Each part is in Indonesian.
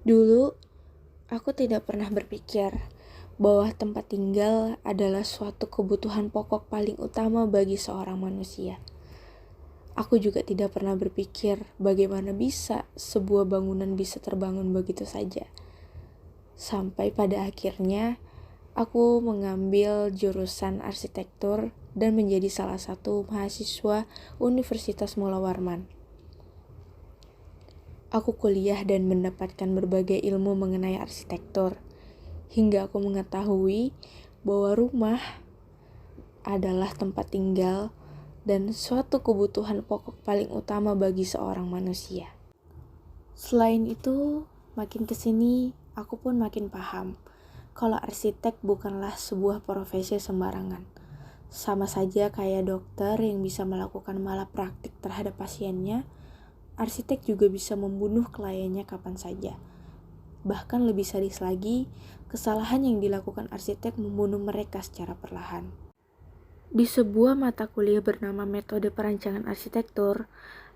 Dulu, aku tidak pernah berpikir bahwa tempat tinggal adalah suatu kebutuhan pokok paling utama bagi seorang manusia. Aku juga tidak pernah berpikir bagaimana bisa sebuah bangunan bisa terbangun begitu saja. Sampai pada akhirnya, aku mengambil jurusan arsitektur dan menjadi salah satu mahasiswa Universitas Mula Warman. Aku kuliah dan mendapatkan berbagai ilmu mengenai arsitektur, hingga aku mengetahui bahwa rumah adalah tempat tinggal dan suatu kebutuhan pokok paling utama bagi seorang manusia. Selain itu, makin kesini aku pun makin paham kalau arsitek bukanlah sebuah profesi sembarangan. Sama saja kayak dokter yang bisa melakukan malapraktik terhadap pasiennya, arsitek juga bisa membunuh kliennya kapan saja. Bahkan lebih sadis lagi, kesalahan yang dilakukan arsitek membunuh mereka secara perlahan. Di sebuah mata kuliah bernama Metode Perancangan Arsitektur,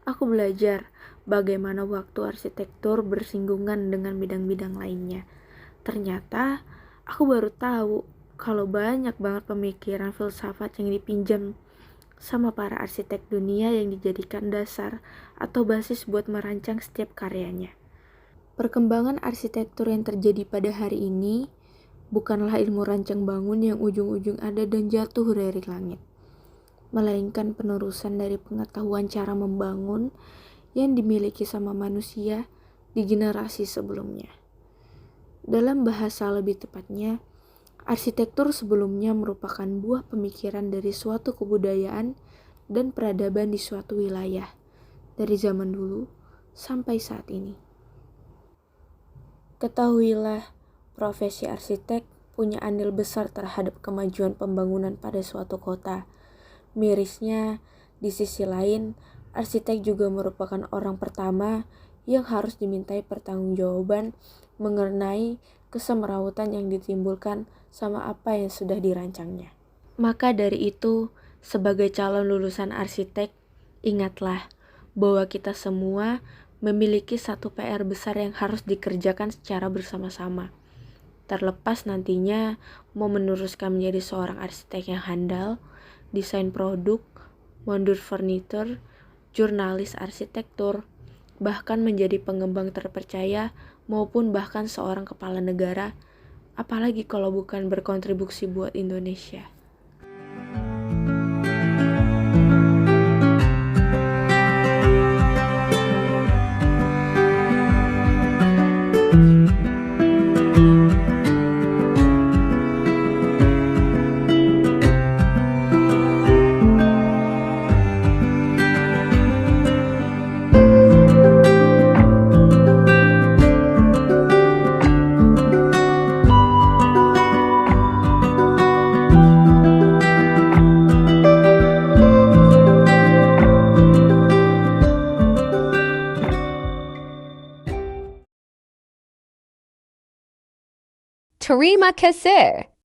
aku belajar bagaimana waktu arsitektur bersinggungan dengan bidang-bidang lainnya. Ternyata, aku baru tahu kalau banyak banget pemikiran filsafat yang dipinjam sama para arsitek dunia yang dijadikan dasar atau basis buat merancang setiap karyanya. Perkembangan arsitektur yang terjadi pada hari ini bukanlah ilmu rancang bangun yang ujung-ujung ada dan jatuh dari langit, melainkan penerusan dari pengetahuan cara membangun yang dimiliki sama manusia di generasi sebelumnya. Dalam bahasa lebih tepatnya, arsitektur sebelumnya merupakan buah pemikiran dari suatu kebudayaan dan peradaban di suatu wilayah, dari zaman dulu sampai saat ini. Ketahuilah, profesi arsitek punya andil besar terhadap kemajuan pembangunan pada suatu kota. Mirisnya, di sisi lain, arsitek juga merupakan orang pertama yang harus dimintai pertanggungjawaban mengenai kesemrawutan yang ditimbulkan sama apa yang sudah dirancangnya. Maka dari itu, sebagai calon lulusan arsitek, ingatlah bahwa kita semua memiliki satu PR besar yang harus dikerjakan secara bersama-sama. Terlepas nantinya mau meneruskan menjadi seorang arsitek yang handal, desain produk, modul furniture, jurnalis arsitektur, bahkan menjadi pengembang terpercaya maupun bahkan seorang kepala negara, apalagi kalau bukan berkontribusi buat Indonesia. Terima kasih.